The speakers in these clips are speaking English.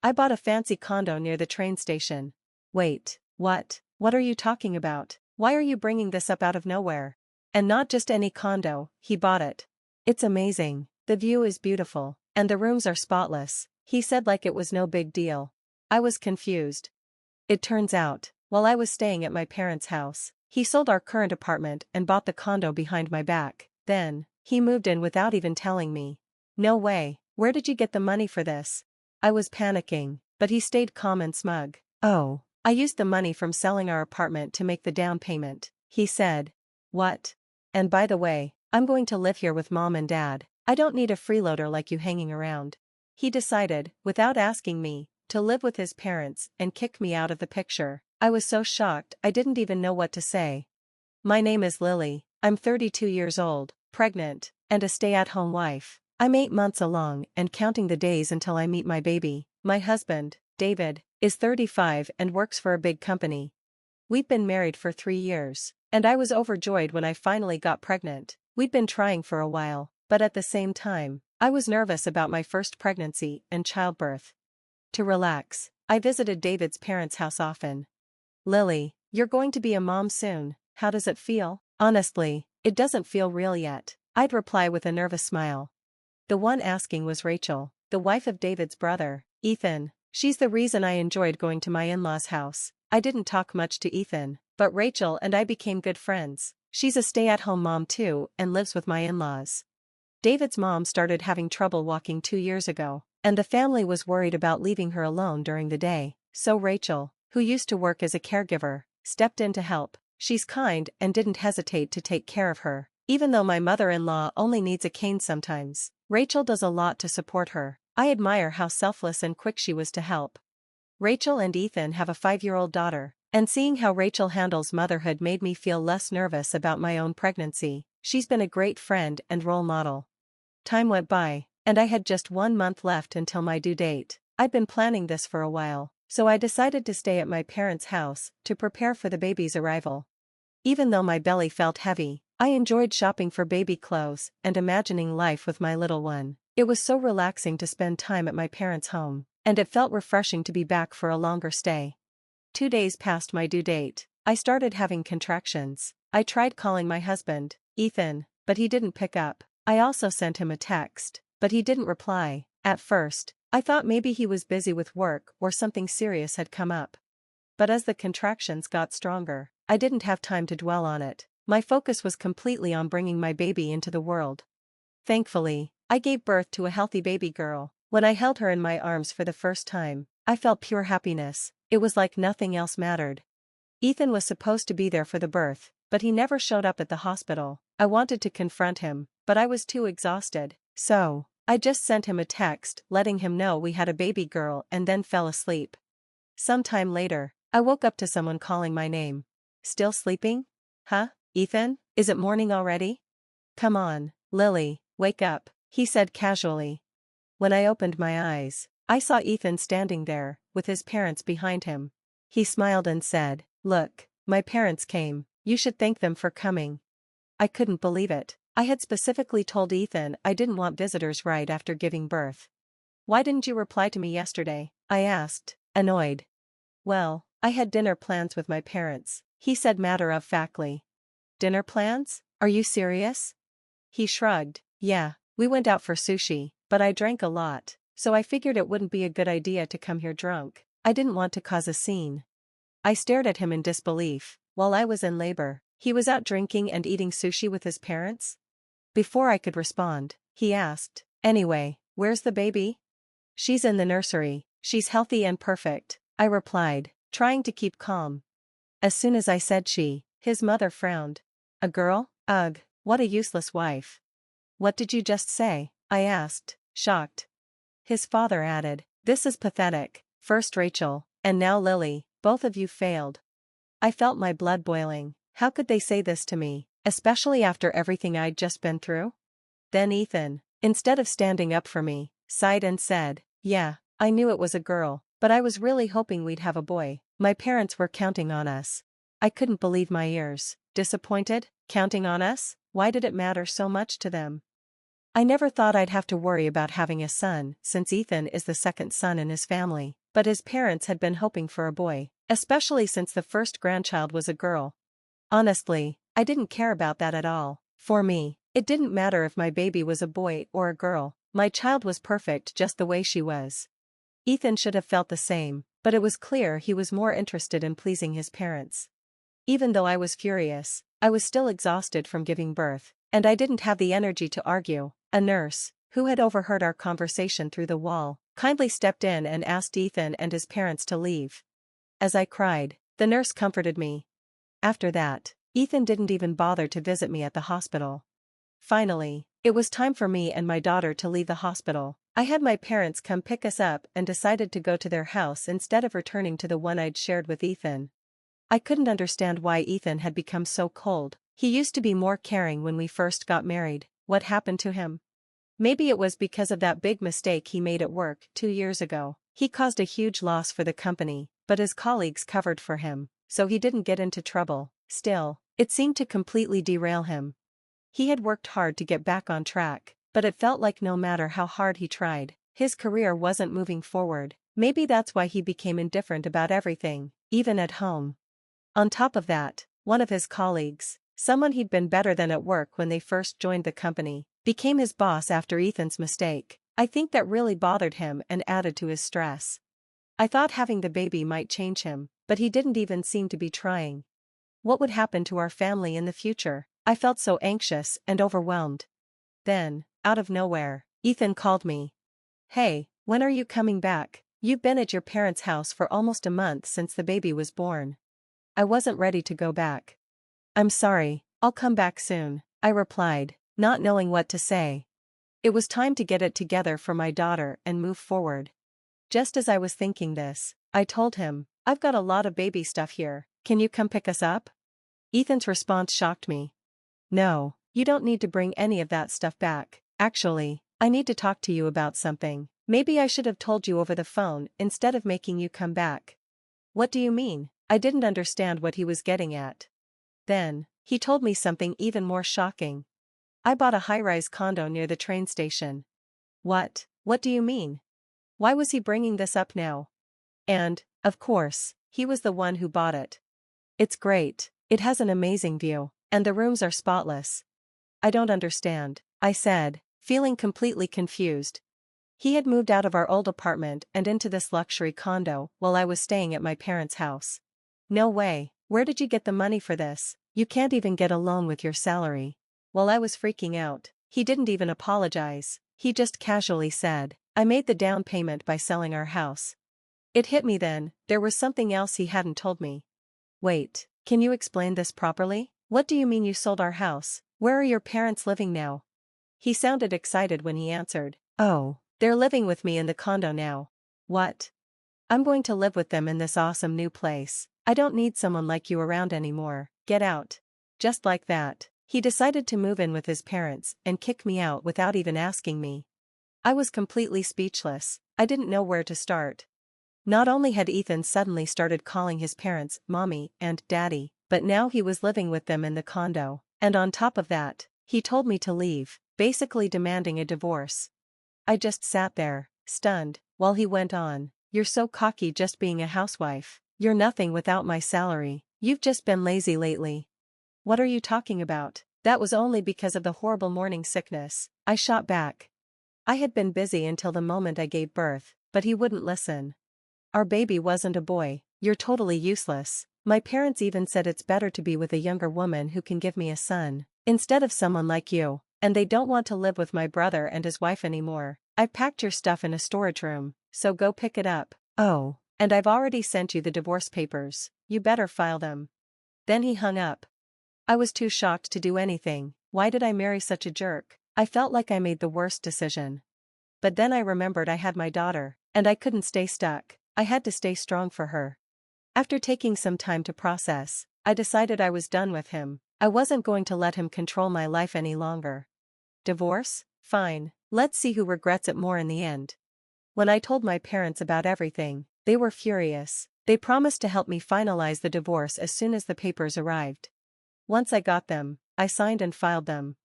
I bought a fancy condo near the train station. Wait, what? What are you talking about? Why are you bringing this up out of nowhere? And not just any condo, he bought it. It's amazing, the view is beautiful, and the rooms are spotless, he said like it was no big deal. I was confused. It turns out, while I was staying at my parents' house, he sold our current apartment and bought the condo behind my back. Then, he moved in without even telling me. No way, where did you get the money for this? I was panicking, but he stayed calm and smug. Oh, I used the money from selling our apartment to make the down payment, he said. What? And by the way, I'm going to live here with mom and dad. I don't need a freeloader like you hanging around. He decided, without asking me, to live with his parents and kick me out of the picture. I was so shocked I didn't even know what to say. My name is Lily, I'm 32 years old, pregnant, and a stay-at-home wife. I'm 8 months along and counting the days until I meet my baby. My husband, David, is 35 and works for a big company. We've been married for 3 years, and I was overjoyed when I finally got pregnant. We'd been trying for a while, but at the same time, I was nervous about my first pregnancy and childbirth. To relax, I visited David's parents' house often. Lily, you're going to be a mom soon, how does it feel? Honestly, it doesn't feel real yet, I'd reply with a nervous smile. The one asking was Rachel, the wife of David's brother, Ethan. She's the reason I enjoyed going to my in-laws' house. I didn't talk much to Ethan, but Rachel and I became good friends. She's a stay-at-home mom too and lives with my in-laws. David's mom started having trouble walking 2 years ago, and the family was worried about leaving her alone during the day, so Rachel, who used to work as a caregiver, stepped in to help. She's kind and didn't hesitate to take care of her, even though my mother-in-law only needs a cane sometimes. Rachel does a lot to support her. I admire how selfless and quick she was to help. Rachel and Ethan have a 5-year-old daughter, and seeing how Rachel handles motherhood made me feel less nervous about my own pregnancy. She's been a great friend and role model. Time went by, and I had just 1 month left until my due date. I'd been planning this for a while, so I decided to stay at my parents' house to prepare for the baby's arrival. Even though my belly felt heavy, I enjoyed shopping for baby clothes and imagining life with my little one. It was so relaxing to spend time at my parents' home, and it felt refreshing to be back for a longer stay. 2 days past my due date, I started having contractions. I tried calling my husband, Ethan, but he didn't pick up. I also sent him a text, but he didn't reply. At first, I thought maybe he was busy with work or something serious had come up. But as the contractions got stronger, I didn't have time to dwell on it. My focus was completely on bringing my baby into the world. Thankfully, I gave birth to a healthy baby girl. When I held her in my arms for the first time, I felt pure happiness. It was like nothing else mattered. Ethan was supposed to be there for the birth, but he never showed up at the hospital. I wanted to confront him, but I was too exhausted, so I just sent him a text letting him know we had a baby girl and then fell asleep. Sometime later, I woke up to someone calling my name. Still sleeping? Huh, Ethan? Is it morning already? Come on, Lily, wake up, he said casually. When I opened my eyes, I saw Ethan standing there, with his parents behind him. He smiled and said, "Look, my parents came, you should thank them for coming." I couldn't believe it. I had specifically told Ethan I didn't want visitors right after giving birth. "Why didn't you reply to me yesterday?" I asked, annoyed. "Well, I had dinner plans with my parents," he said matter-of-factly. "Dinner plans? Are you serious?" He shrugged. "Yeah, we went out for sushi, but I drank a lot, so I figured it wouldn't be a good idea to come here drunk. I didn't want to cause a scene." I stared at him in disbelief. While I was in labor, he was out drinking and eating sushi with his parents? Before I could respond, he asked, "Anyway, where's the baby?" "She's in the nursery, she's healthy and perfect," I replied, trying to keep calm. As soon as I said she, his mother frowned. "A girl? Ugh, what a useless wife." "What did you just say?" I asked, shocked. His father added, "This is pathetic. First Rachel, and now Lily, both of you failed." I felt my blood boiling. How could they say this to me, especially after everything I'd just been through? Then Ethan, instead of standing up for me, sighed and said, "Yeah, I knew it was a girl, but I was really hoping we'd have a boy. My parents were counting on us." I couldn't believe my ears. Disappointed? Counting on us? Why did it matter so much to them? I never thought I'd have to worry about having a son, since Ethan is the second son in his family, but his parents had been hoping for a boy, especially since the first grandchild was a girl. Honestly, I didn't care about that at all. For me, it didn't matter if my baby was a boy or a girl, my child was perfect just the way she was. Ethan should have felt the same, but it was clear he was more interested in pleasing his parents. Even though I was furious, I was still exhausted from giving birth, and I didn't have the energy to argue. A nurse, who had overheard our conversation through the wall, kindly stepped in and asked Ethan and his parents to leave. As I cried, the nurse comforted me. After that, Ethan didn't even bother to visit me at the hospital. Finally, it was time for me and my daughter to leave the hospital. I had my parents come pick us up and decided to go to their house instead of returning to the one I'd shared with Ethan. I couldn't understand why Ethan had become so cold. He used to be more caring when we first got married. What happened to him? Maybe it was because of that big mistake he made at work 2 years ago. He caused a huge loss for the company, but his colleagues covered for him, so he didn't get into trouble. Still, it seemed to completely derail him. He had worked hard to get back on track, but it felt like no matter how hard he tried, his career wasn't moving forward. Maybe that's why he became indifferent about everything, even at home. On top of that, one of his colleagues, someone he'd been better than at work when they first joined the company, became his boss after Ethan's mistake. I think that really bothered him and added to his stress. I thought having the baby might change him, but he didn't even seem to be trying. What would happen to our family in the future? I felt so anxious and overwhelmed. Then, out of nowhere, Ethan called me. "Hey, when are you coming back? You've been at your parents' house for almost a month since the baby was born." I wasn't ready to go back. "I'm sorry, I'll come back soon," I replied, not knowing what to say. It was time to get it together for my daughter and move forward. Just as I was thinking this, I told him, "I've got a lot of baby stuff here, can you come pick us up?" Ethan's response shocked me. "No, you don't need to bring any of that stuff back. Actually, I need to talk to you about something. Maybe I should have told you over the phone instead of making you come back." "What do you mean?" I didn't understand what he was getting at. Then, he told me something even more shocking. "I bought a high-rise condo near the train station." What? What do you mean? Why was he bringing this up now? And, of course, he was the one who bought it. "It's great, it has an amazing view, and the rooms are spotless." "I don't understand," I said, feeling completely confused. He had moved out of our old apartment and into this luxury condo while I was staying at my parents' house. "No way, where did you get the money for this? You can't even get a loan with your salary." While I was freaking out, he didn't even apologize. He just casually said, "I made the down payment by selling our house." It hit me then, there was something else he hadn't told me. "Wait, can you explain this properly? What do you mean you sold our house? Where are your parents living now?" He sounded excited when he answered, "Oh, they're living with me in the condo now." "What?" "I'm going to live with them in this awesome new place. I don't need someone like you around anymore. Get out." Just like that, he decided to move in with his parents and kick me out without even asking me. I was completely speechless. I didn't know where to start. Not only had Ethan suddenly started calling his parents mommy and daddy, but now he was living with them in the condo, and on top of that, he told me to leave, basically demanding a divorce. I just sat there, stunned, while he went on, "You're so cocky just being a housewife. You're nothing without my salary. You've just been lazy lately." "What are you talking about? That was only because of the horrible morning sickness," I shot back. I had been busy until the moment I gave birth, but he wouldn't listen. "Our baby wasn't a boy. You're totally useless. My parents even said it's better to be with a younger woman who can give me a son, instead of someone like you, and they don't want to live with my brother and his wife anymore. I've packed your stuff in a storage room, so go pick it up. Oh, and I've already sent you the divorce papers. You better file them." Then he hung up. I was too shocked to do anything. Why did I marry such a jerk? I felt like I made the worst decision. But then I remembered I had my daughter, and I couldn't stay stuck. I had to stay strong for her. After taking some time to process, I decided I was done with him. I wasn't going to let him control my life any longer. Divorce? Fine, let's see who regrets it more in the end. When I told my parents about everything, they were furious. They promised to help me finalize the divorce as soon as the papers arrived. Once I got them, I signed and filed them.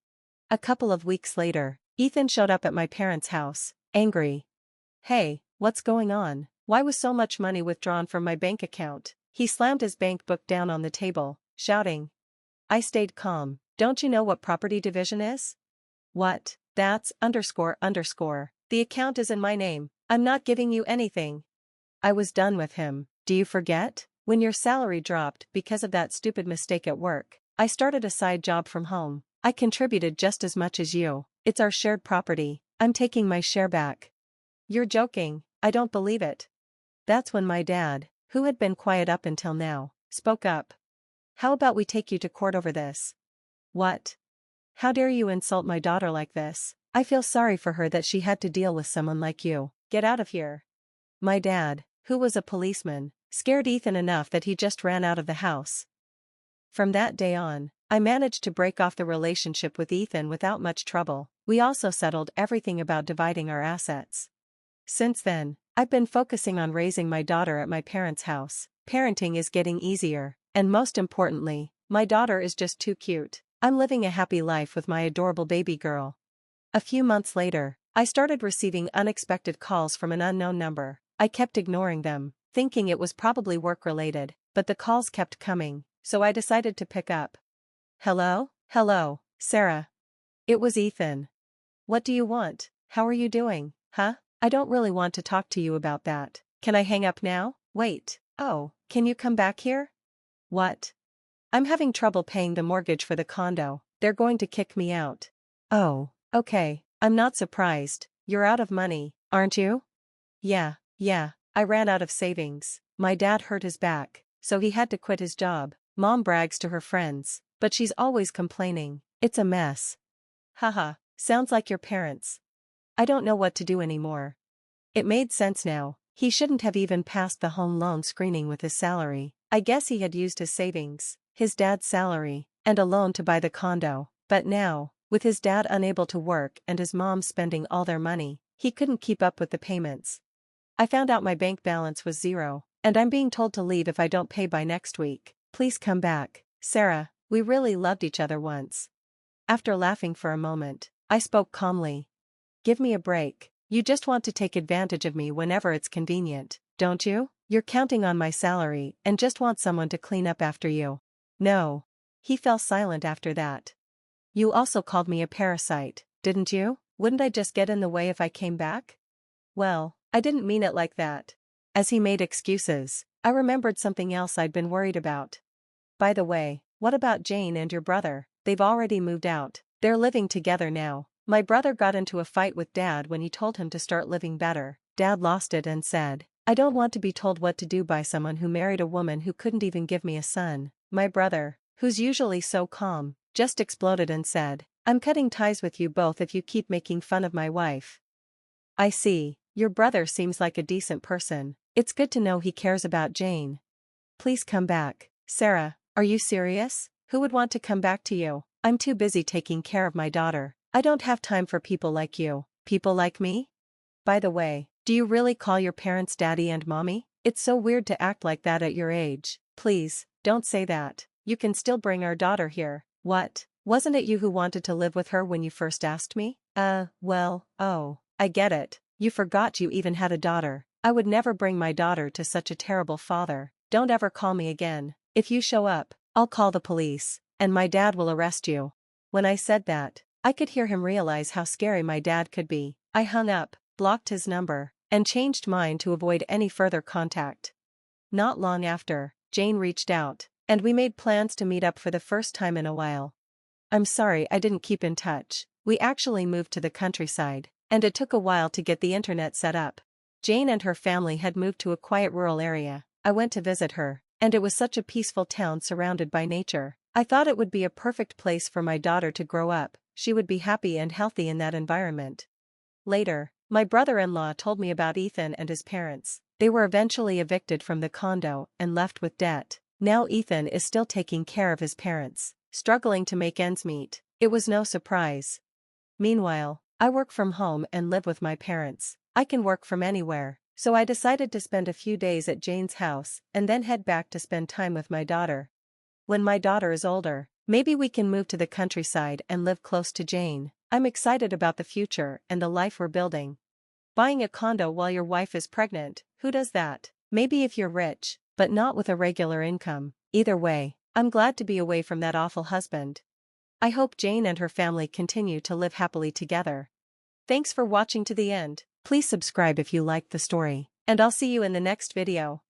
A couple of weeks later, Ethan showed up at my parents' house, angry. Hey, what's going on? Why was so much money withdrawn from my bank account? He slammed his bank book down on the table, shouting. I stayed calm. Don't you know what property division is? What? That's __. The account is in my name. I'm not giving you anything. I was done with him. Do you forget? When your salary dropped because of that stupid mistake at work, I started a side job from home. I contributed just as much as you. It's our shared property. I'm taking my share back. You're joking. I don't believe it. That's when my dad, who had been quiet up until now, spoke up. How about we take you to court over this? What? How dare you insult my daughter like this? I feel sorry for her that she had to deal with someone like you. Get out of here. My dad, who was a policeman, scared Ethan enough that he just ran out of the house. From that day on, I managed to break off the relationship with Ethan without much trouble. We also settled everything about dividing our assets. Since then, I've been focusing on raising my daughter at my parents' house. Parenting is getting easier, and most importantly, my daughter is just too cute. I'm living a happy life with my adorable baby girl. A few months later, I started receiving unexpected calls from an unknown number. I kept ignoring them, thinking it was probably work-related, but the calls kept coming, so I decided to pick up. Hello? Hello, Sarah. It was Ethan. What do you want? How are you doing, huh? I don't really want to talk to you about that. Can I hang up now? Wait. Oh, can you come back here? What? I'm having trouble paying the mortgage for the condo. They're going to kick me out. Oh, okay. I'm not surprised. You're out of money, aren't you? Yeah. I ran out of savings. My dad hurt his back, so he had to quit his job. Mom brags to her friends, but she's always complaining. It's a mess. Haha, sounds like your parents. I don't know what to do anymore. It made sense now. He shouldn't have even passed the home loan screening with his salary. I guess he had used his savings, his dad's salary, and a loan to buy the condo. But now, with his dad unable to work and his mom spending all their money, he couldn't keep up with the payments. I found out my bank balance was zero, and I'm being told to leave if I don't pay by next week. Please come back, Sarah. We really loved each other once. After laughing for a moment, I spoke calmly. Give me a break. You just want to take advantage of me whenever it's convenient, don't you? You're counting on my salary and just want someone to clean up after you. No. He fell silent after that. You also called me a parasite, didn't you? Wouldn't I just get in the way if I came back? Well, I didn't mean it like that. As he made excuses, I remembered something else I'd been worried about. By the way, what about Jane and your brother? They've already moved out. They're living together now. My brother got into a fight with Dad when he told him to start living better. Dad lost it and said, I don't want to be told what to do by someone who married a woman who couldn't even give me a son. My brother, who's usually so calm, just exploded and said, I'm cutting ties with you both if you keep making fun of my wife. I see. Your brother seems like a decent person. It's good to know he cares about Jane. Please come back. Sarah, are you serious? Who would want to come back to you? I'm too busy taking care of my daughter. I don't have time for people like you. People like me? By the way, do you really call your parents daddy and mommy? It's so weird to act like that at your age. Please, don't say that. You can still bring our daughter here. What? Wasn't it you who wanted to live with her when you first asked me? Oh, I get it. You forgot you even had a daughter. I would never bring my daughter to such a terrible father. Don't ever call me again. If you show up, I'll call the police, and my dad will arrest you. When I said that, I could hear him realize how scary my dad could be. I hung up, blocked his number, and changed mine to avoid any further contact. Not long after, Jane reached out, and we made plans to meet up for the first time in a while. I'm sorry I didn't keep in touch. We actually moved to the countryside, and it took a while to get the internet set up. Jane and her family had moved to a quiet rural area. I went to visit her, and it was such a peaceful town surrounded by nature. I thought it would be a perfect place for my daughter to grow up. She would be happy and healthy in that environment. Later, my brother-in-law told me about Ethan and his parents. They were eventually evicted from the condo and left with debt. Now Ethan is still taking care of his parents, struggling to make ends meet. It was no surprise. Meanwhile, I work from home and live with my parents. I can work from anywhere, so I decided to spend a few days at Jane's house and then head back to spend time with my daughter. When my daughter is older, Maybe we can move to the countryside and live close to Jane. I'm excited about the future and the life we're building. Buying a condo while your wife is pregnant, who does that? Maybe if you're rich, but not with a regular income. Either way, I'm glad to be away from that awful husband. I hope Jane and her family continue to live happily together. Thanks for watching to the end. Please subscribe if you liked the story, and I'll see you in the next video.